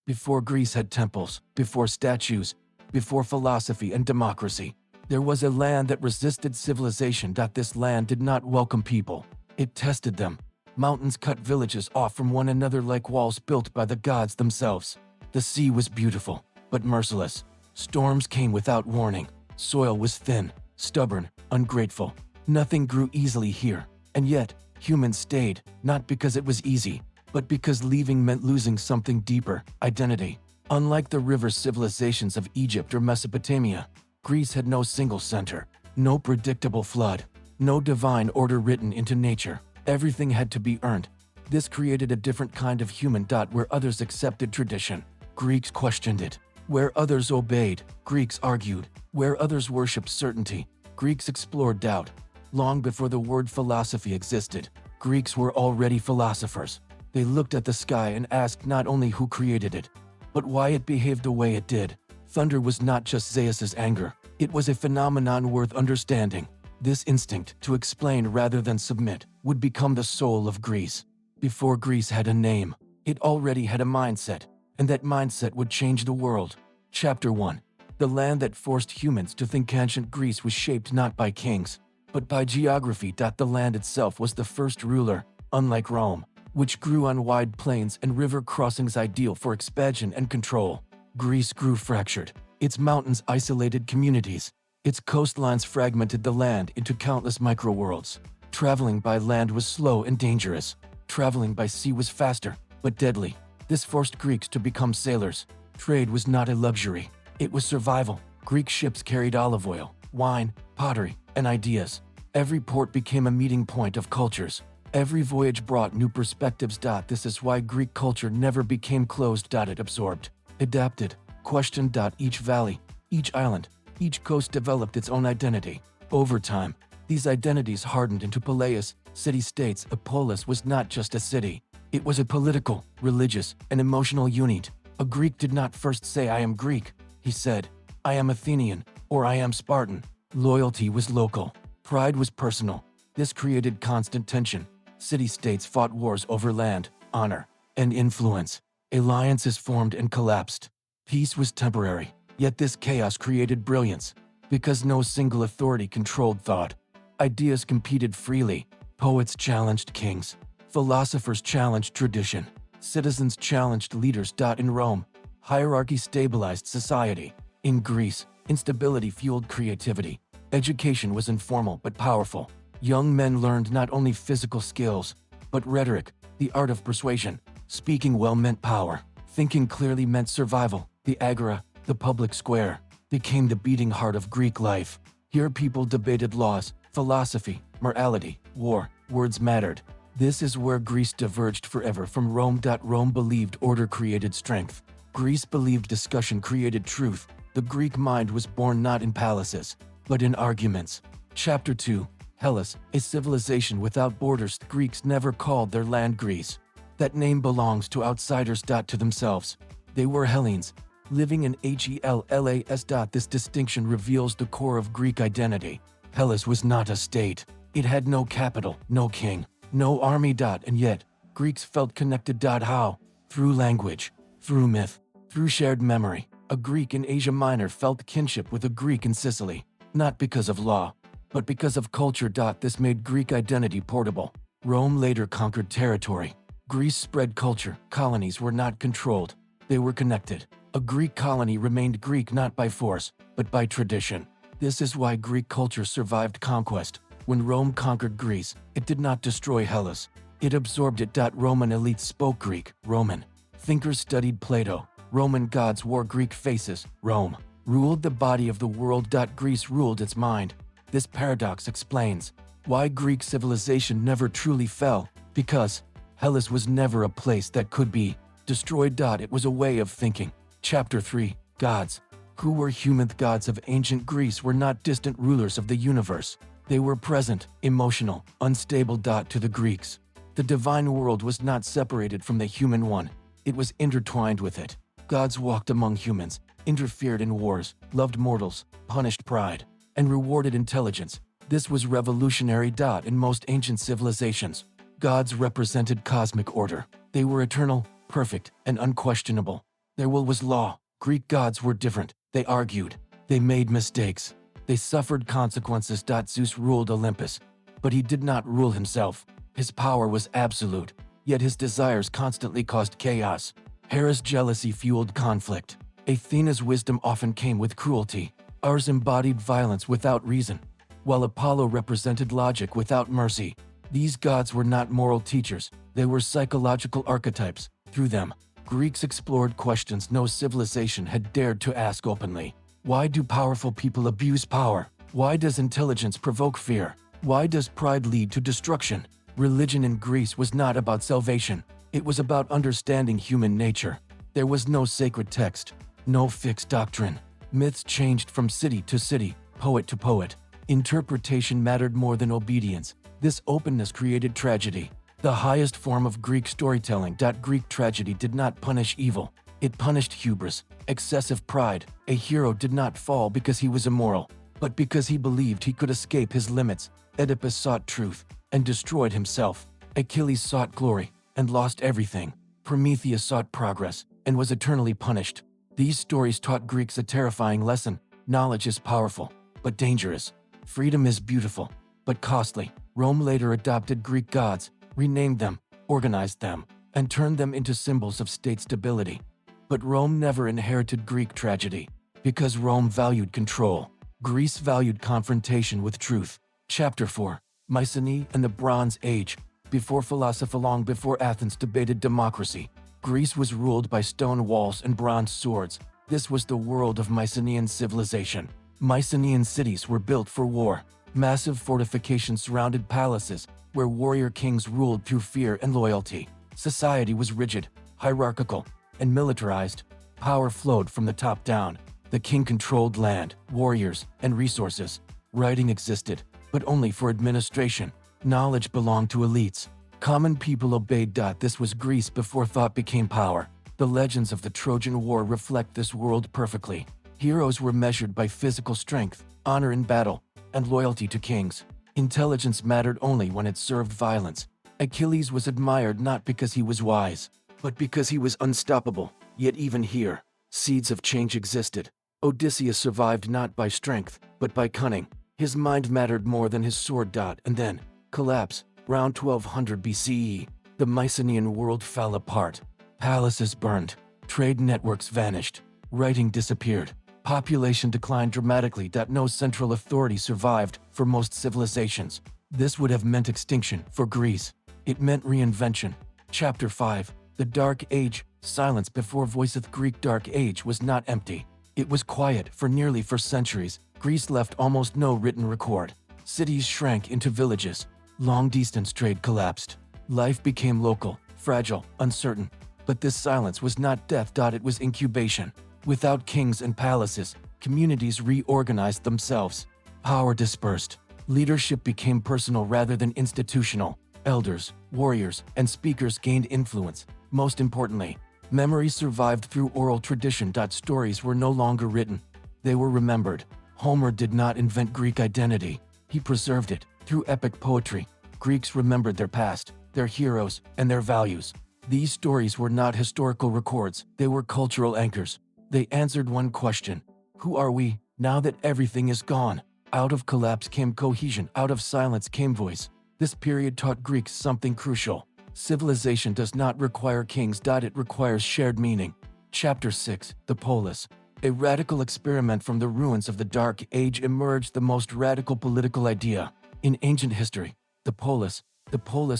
Before Greece had temples, before statues, before philosophy and democracy, there was a land that resisted civilization. This land did not welcome people. It tested them. Mountains cut villages off from one another like walls built by the gods themselves. The sea was beautiful, but merciless. Storms came without warning. Soil was thin, stubborn, ungrateful. Nothing grew easily here, and yet, humans stayed, not because it was easy, but because leaving meant losing something deeper, identity. Unlike the river civilizations of Egypt or Mesopotamia, Greece had no single center, no predictable flood, no divine order written into nature. Everything had to be earned. This created a different kind of human. Where others accepted tradition, Greeks questioned it. Where others obeyed, Greeks argued. Where others worshipped certainty, Greeks explored doubt. Long before the word philosophy existed, Greeks were already philosophers. They looked at the sky and asked not only who created it, but why it behaved the way it did. Thunder was not just Zeus's anger, it was a phenomenon worth understanding. This instinct to explain rather than submit would become the soul of Greece. Before Greece had a name, it already had a mindset, and that mindset would change the world. Chapter 1. The land that forced humans to think. Ancient Greece was shaped not by kings, but by geography. The land itself was the first ruler, unlike Rome, which grew on wide plains and river crossings ideal for expansion and control. Greece grew fractured. Its mountains isolated communities. Its coastlines fragmented the land into countless micro-worlds. Traveling by land was slow and dangerous. Traveling by sea was faster, but deadly. This forced Greeks to become sailors. Trade was not a luxury, it was survival. Greek ships carried olive oil, wine, pottery, and ideas. Every port became a meeting point of cultures. Every voyage brought new perspectives. This is why Greek culture never became closed. It absorbed, adapted, questioned. Each valley, each island, each coast developed its own identity. Over time, these identities hardened into poleis, city-states. A polis was not just a city. It was a political, religious, and emotional unit. A Greek did not first say, "I am Greek." He said, "I am Athenian," or "I am Spartan." Loyalty was local. Pride was personal. This created constant tension. City-states fought wars over land, honor, and influence. Alliances formed and collapsed. Peace was temporary, yet this chaos created brilliance. Because no single authority controlled thought, ideas competed freely. Poets challenged kings. Philosophers challenged tradition. Citizens challenged leaders. In Rome, hierarchy stabilized society. In Greece, instability fueled creativity. Education was informal but powerful. Young men learned not only physical skills, but rhetoric, the art of persuasion. Speaking well meant power. Thinking clearly meant survival. The agora, the public square, became the beating heart of Greek life. Here people debated laws, philosophy, morality, war. Words mattered. This is where Greece diverged forever from Rome. Rome believed order created strength. Greece believed discussion created truth. The Greek mind was born not in palaces, but in arguments. Chapter 2. Hellas, a civilization without borders. The Greeks never called their land Greece. That name belongs to outsiders. To themselves. They were Hellenes, living in Hellas. This distinction reveals the core of Greek identity. Hellas was not a state. It had no capital, no king, no army. And yet, Greeks felt connected. How? Through language, through myth, through shared memory. A Greek in Asia Minor felt kinship with a Greek in Sicily, not because of law, but because of culture. This made Greek identity portable. Rome later conquered territory. Greece spread culture. Colonies were not controlled, they were connected. A Greek colony remained Greek not by force, but by tradition. This is why Greek culture survived conquest. When Rome conquered Greece, it did not destroy Hellas. It absorbed it. Roman elites spoke Greek, Roman. Thinkers studied Plato. Roman gods wore Greek faces. Rome ruled the body of the world. Greece ruled its mind. This paradox explains why Greek civilization never truly fell, because Hellas was never a place that could be destroyed. It was a way of thinking. Chapter 3. Gods. Who were human? The gods of ancient Greece were not distant rulers of the universe. They were present, emotional, unstable. To the Greeks, the divine world was not separated from the human one. It was intertwined with it. Gods walked among humans, interfered in wars, loved mortals, punished pride, and rewarded intelligence. This was revolutionary. In most ancient civilizations, gods represented cosmic order. They were eternal, perfect, and unquestionable. Their will was law. Greek gods were different. They argued. They made mistakes. They suffered consequences. Zeus ruled Olympus, but he did not rule himself. His power was absolute, yet his desires constantly caused chaos. Hera's jealousy fueled conflict. Athena's wisdom often came with cruelty. Ours embodied violence without reason, while Apollo represented logic without mercy. These gods were not moral teachers, they were psychological archetypes. Through them, Greeks explored questions no civilization had dared to ask openly. Why do powerful people abuse power? Why does intelligence provoke fear? Why does pride lead to destruction? Religion in Greece was not about salvation. It was about understanding human nature. There was no sacred text, no fixed doctrine. Myths changed from city to city, poet to poet. Interpretation mattered more than obedience. This openness created tragedy, the highest form of Greek storytelling. Greek tragedy did not punish evil. It punished hubris, excessive pride. A hero did not fall because he was immoral, but because he believed he could escape his limits. Oedipus sought truth and destroyed himself. Achilles sought glory and lost everything. Prometheus sought progress and was eternally punished. These stories taught Greeks a terrifying lesson. Knowledge is powerful, but dangerous. Freedom is beautiful, but costly. Rome later adopted Greek gods, renamed them, organized them, and turned them into symbols of state stability. But Rome never inherited Greek tragedy, because Rome valued control. Greece valued confrontation with truth. Chapter 4. Mycenae and the Bronze Age. Before philosophy, long before Athens debated democracy, Greece was ruled by stone walls and bronze swords. This was the world of Mycenaean civilization. Mycenaean cities were built for war. Massive fortifications surrounded palaces, where warrior kings ruled through fear and loyalty. Society was rigid, hierarchical, and militarized. Power flowed from the top down. The king controlled land, warriors, and resources. Writing existed, but only for administration. Knowledge belonged to elites. Common people obeyed. This was Greece before thought became power. The legends of the Trojan War reflect this world perfectly. Heroes were measured by physical strength, honor in battle, and loyalty to kings. Intelligence mattered only when it served violence. Achilles was admired not because he was wise, but because he was unstoppable. Yet even here, seeds of change existed. Odysseus survived not by strength, but by cunning. His mind mattered more than his sword. And then, collapse. Around 1200 BCE, the Mycenaean world fell apart. Palaces burned. Trade networks vanished. Writing disappeared. Population declined dramatically. No central authority survived for most civilizations. This would have meant extinction for Greece. It meant reinvention. Chapter 5. The Dark Age. Silence before voiceth. Greek Dark Age was not empty. It was quiet for centuries. Greece left almost no written record. Cities shrank into villages. Long-distance trade collapsed. Life became local, fragile, uncertain. But this silence was not death. It was incubation. Without kings and palaces, communities reorganized themselves. Power dispersed. Leadership became personal rather than institutional. Elders, warriors, and speakers gained influence. Most importantly, memory survived through oral tradition. Stories were no longer written. They were remembered. Homer did not invent Greek identity. He preserved it. Through epic poetry, Greeks remembered their past, their heroes, and their values. These stories were not historical records, they were cultural anchors. They answered one question: who are we, now that everything is gone? Out of collapse came cohesion, out of silence came voice. This period taught Greeks something crucial. Civilization does not require kings. It requires shared meaning. Chapter 6. The Polis. A radical experiment. From the ruins of the Dark Age emerged the most radical political idea. In ancient history, the polis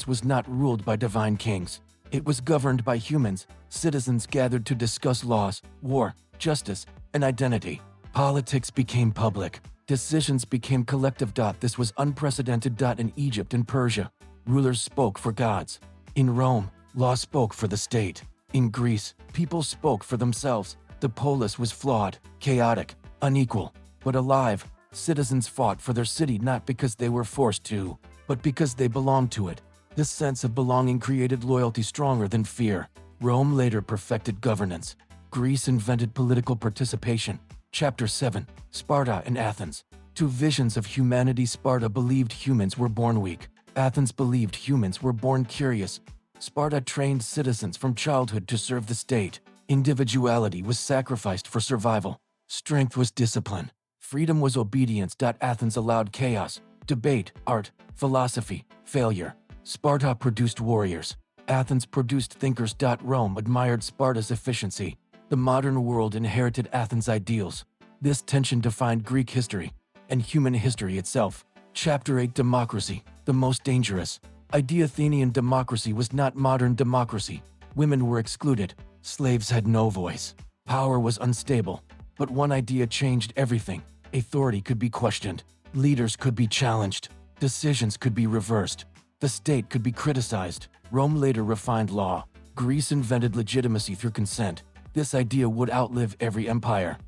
was not ruled by divine kings. It was governed by humans, citizens gathered to discuss laws, war, justice, and identity. Politics became public. Decisions became collective. This was unprecedented. In Egypt and Persia, rulers spoke for gods. In Rome, law spoke for the state. In Greece, people spoke for themselves. The polis was flawed, chaotic, unequal, but alive. Citizens fought for their city not because they were forced to, but because they belonged to it. This sense of belonging created loyalty stronger than fear. Rome later perfected governance. Greece invented political participation. Chapter 7. Sparta and Athens. Two visions of humanity. Sparta believed humans were born weak. Athens believed humans were born curious. Sparta trained citizens from childhood to serve the state. Individuality was sacrificed for survival. Strength was discipline. Freedom was obedience. Athens allowed chaos, debate, art, philosophy, failure. Sparta produced warriors. Athens produced thinkers. Rome admired Sparta's efficiency. The modern world inherited Athens' ideals. This tension defined Greek history and human history itself. Chapter 8: Democracy, the most dangerous. Athenian democracy was not modern democracy. Women were excluded. Slaves had no voice. Power was unstable. But one idea changed everything. Authority could be questioned. Leaders could be challenged. Decisions could be reversed. The state could be criticized. Rome later refined law. Greece invented legitimacy through consent. This idea would outlive every empire.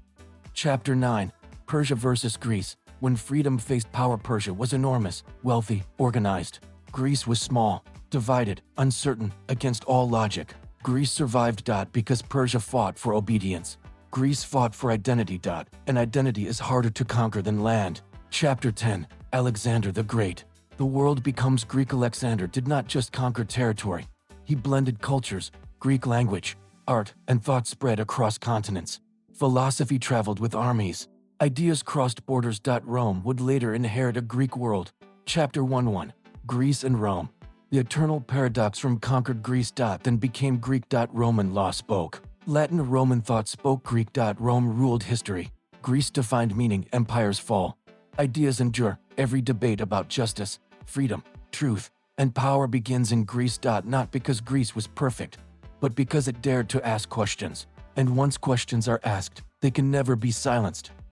Chapter 9: Persia versus Greece. When freedom faced power, Persia was enormous, wealthy, organized. Greece was small, divided, uncertain, against all logic. Greece survived. Because Persia fought for obedience. Greece fought for identity. And identity is harder to conquer than land. Chapter 10: Alexander the Great. The world becomes Greek. Alexander did not just conquer territory. He blended cultures, Greek language, art, and thought spread across continents. Philosophy traveled with armies. Ideas crossed borders. Rome would later inherit a Greek world. Chapter 11: Greece and Rome. The eternal paradox: from conquered Greece. Then became Greek. Roman law spoke Latin. Roman thought spoke Greek. Rome ruled history. Greece defined meaning. Empires fall. Ideas endure. Every debate about justice, freedom, truth, and power begins in Greece. Not because Greece was perfect, but because it dared to ask questions. And once questions are asked, they can never be silenced.